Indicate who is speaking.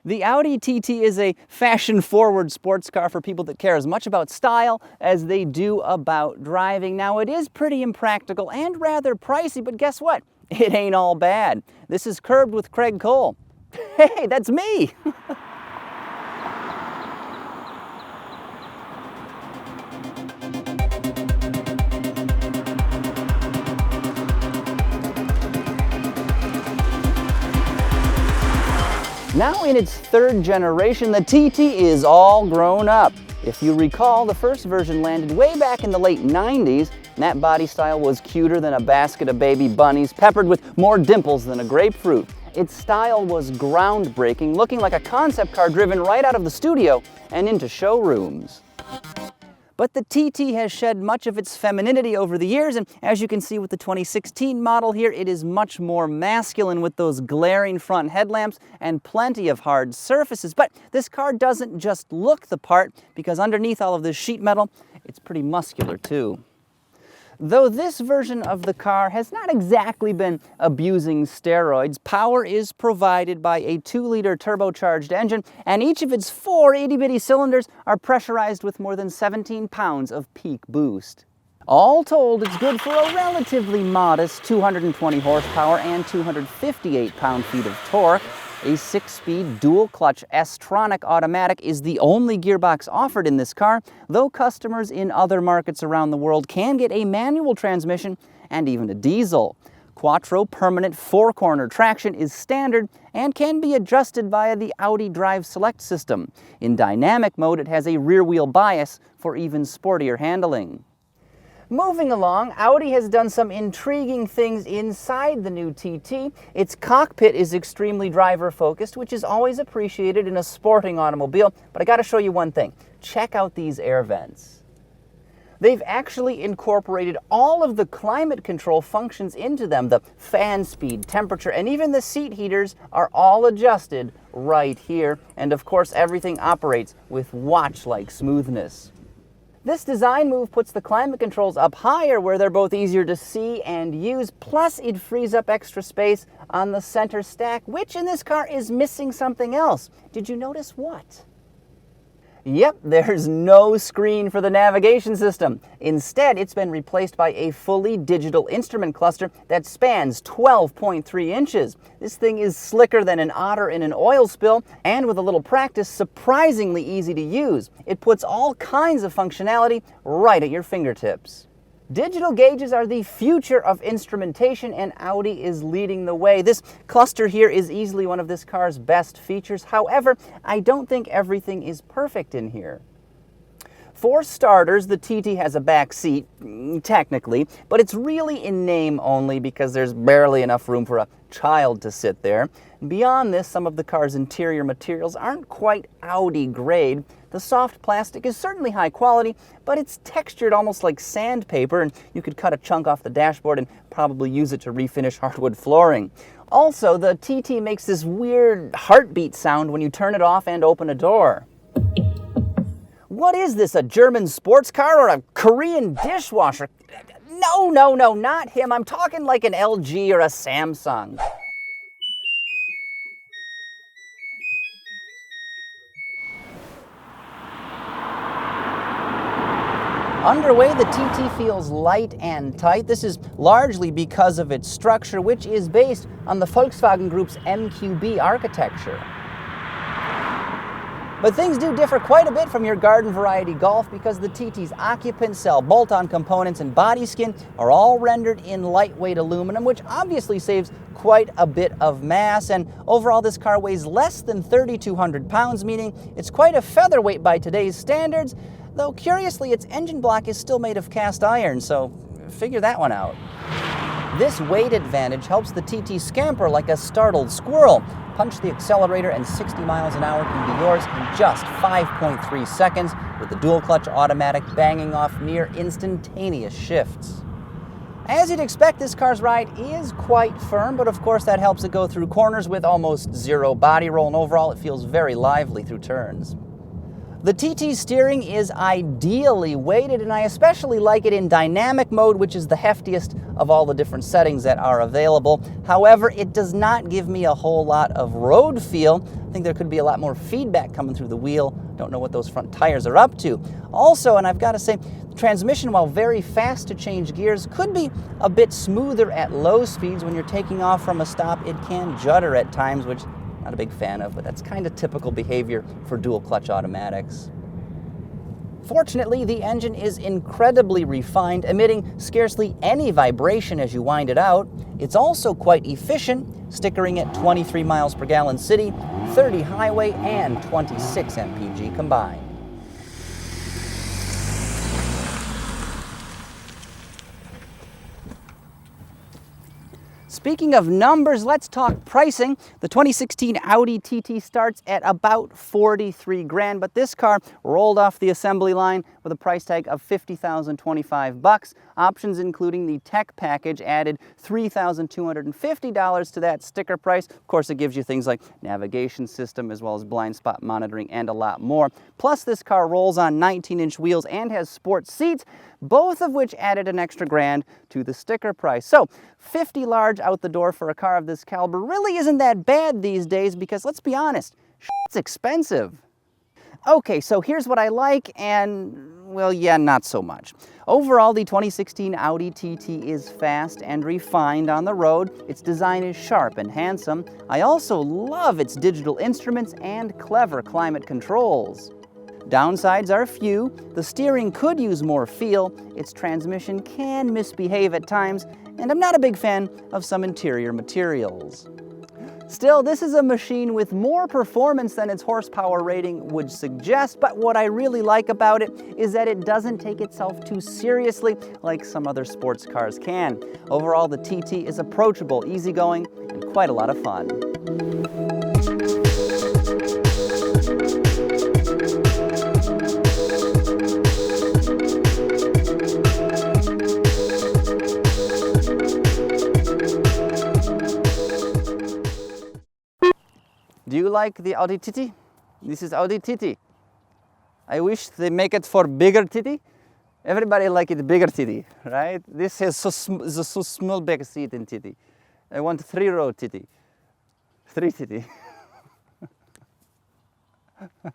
Speaker 1: The Audi TT is a fashion-forward sports car for people that care as much about style as they do about driving. Now, it is pretty impractical and rather pricey, but guess what? It ain't all bad. This is Curbed with Craig Cole. Hey, that's me! Now in its third generation, the TT is all grown up. If you recall, the first version landed way back in the late 90s, and that body style was cuter than a basket of baby bunnies, peppered with more dimples than a grapefruit. Its style was groundbreaking, looking like a concept car driven right out of the studio and into showrooms. But the TT has shed much of its femininity over the years, and as you can see with the 2016 model here, it is much more masculine with those glaring front headlamps and plenty of hard surfaces. But this car doesn't just look the part, because underneath all of this sheet metal, it's pretty muscular too. Though this version of the car has not exactly been abusing steroids, power is provided by a 2-liter turbocharged engine, and each of its 4 itty-bitty cylinders are pressurized with more than 17 pounds of peak boost. All told, it's good for a relatively modest 220 horsepower and 258 pound-feet of torque. A 6-speed dual-clutch S-tronic automatic is the only gearbox offered in this car, though customers in other markets around the world can get a manual transmission and even a diesel. Quattro permanent 4-corner traction is standard and can be adjusted via the Audi Drive Select system. In dynamic mode, it has a rear-wheel bias for even sportier handling. Moving along, Audi has done some intriguing things inside the new TT. Its cockpit is extremely driver-focused, which is always appreciated in a sporting automobile, but I gotta show you one thing. Check out these air vents. They've actually incorporated all of the climate control functions into them. The fan speed, temperature, and even the seat heaters are all adjusted right here. And of course, everything operates with watch-like smoothness. This design move puts the climate controls up higher where they're both easier to see and use, plus it frees up extra space on the center stack, which in this car is missing something else. Did you notice what? Yep, there's no screen for the navigation system. Instead, it's been replaced by a fully digital instrument cluster that spans 12.3 inches. This thing is slicker than an otter in an oil spill, and with a little practice, surprisingly easy to use. It puts all kinds of functionality right at your fingertips. Digital gauges are the future of instrumentation, and Audi is leading the way. This cluster here is easily one of this car's best features. However, I don't think everything is perfect in here. For starters, the TT has a back seat, technically, but it's really in name only because there's barely enough room for a child to sit there. Beyond this, some of the car's interior materials aren't quite Audi grade. The soft plastic is certainly high quality, but it's textured almost like sandpaper, and you could cut a chunk off the dashboard and probably use it to refinish hardwood flooring. Also, the TT makes this weird heartbeat sound when you turn it off and open a door. What is this, a German sports car or a Korean dishwasher? No, not him. I'm talking like an LG or a Samsung. Underway, the TT feels light and tight. This is largely because of its structure, which is based on the Volkswagen Group's MQB architecture. But things do differ quite a bit from your garden variety Golf because the TT's occupant cell, bolt-on components, and body skin are all rendered in lightweight aluminum, which obviously saves quite a bit of mass, and overall this car weighs less than 3,200 pounds, meaning it's quite a featherweight by today's standards, though curiously its engine block is still made of cast iron, so figure that one out. This weight advantage helps the TT scamper like a startled squirrel. Punch the accelerator and 60 miles an hour can be yours in just 5.3 seconds, with the dual-clutch automatic banging off near instantaneous shifts. As you'd expect, this car's ride is quite firm, but of course that helps it go through corners with almost zero body roll, and overall it feels very lively through turns. The TT steering is ideally weighted, and I especially like it in dynamic mode, which is the heftiest of all the different settings that are available. However, it does not give me a whole lot of road feel. I think there could be a lot more feedback coming through the wheel. Don't know what those front tires are up to. Also, and I've got to say, the transmission, while very fast to change gears, could be a bit smoother at low speeds. When you're taking off from a stop, it can judder at times, which not a big fan of, but that's kind of typical behavior for dual clutch automatics. Fortunately, the engine is incredibly refined, emitting scarcely any vibration as you wind it out. It's also quite efficient, stickering at 23 miles per gallon city, 30 highway, and 26 mpg combined. Speaking of numbers, let's talk pricing. The 2016 Audi TT starts at about 43 grand, but this car rolled off the assembly line with a price tag of $50,025. Options including the tech package added $3,250 to that sticker price. Of course, it gives you things like navigation system as well as blind spot monitoring and a lot more. Plus, this car rolls on 19-inch wheels and has sport seats, both of which added an extra grand to the sticker price. So, 50 large out the door for a car of this caliber really isn't that bad these days because, let's be honest, it's expensive. Okay, so here's what I like and, well, yeah, not so much. Overall, the 2016 Audi TT is fast and refined on the road. Its design is sharp and handsome. I also love its digital instruments and clever climate controls. Downsides are few. The steering could use more feel, its transmission can misbehave at times, and I'm not a big fan of some interior materials. Still, this is a machine with more performance than its horsepower rating would suggest, but what I really like about it is that it doesn't take itself too seriously like some other sports cars can. Overall, the TT is approachable, easygoing, and quite a lot of fun. Do you like the Audi TT? This is Audi TT. I wish they make it for bigger TT. Everybody like it bigger TT, right? This has so small back seat in TT. I want 3-row TT. 3 TT.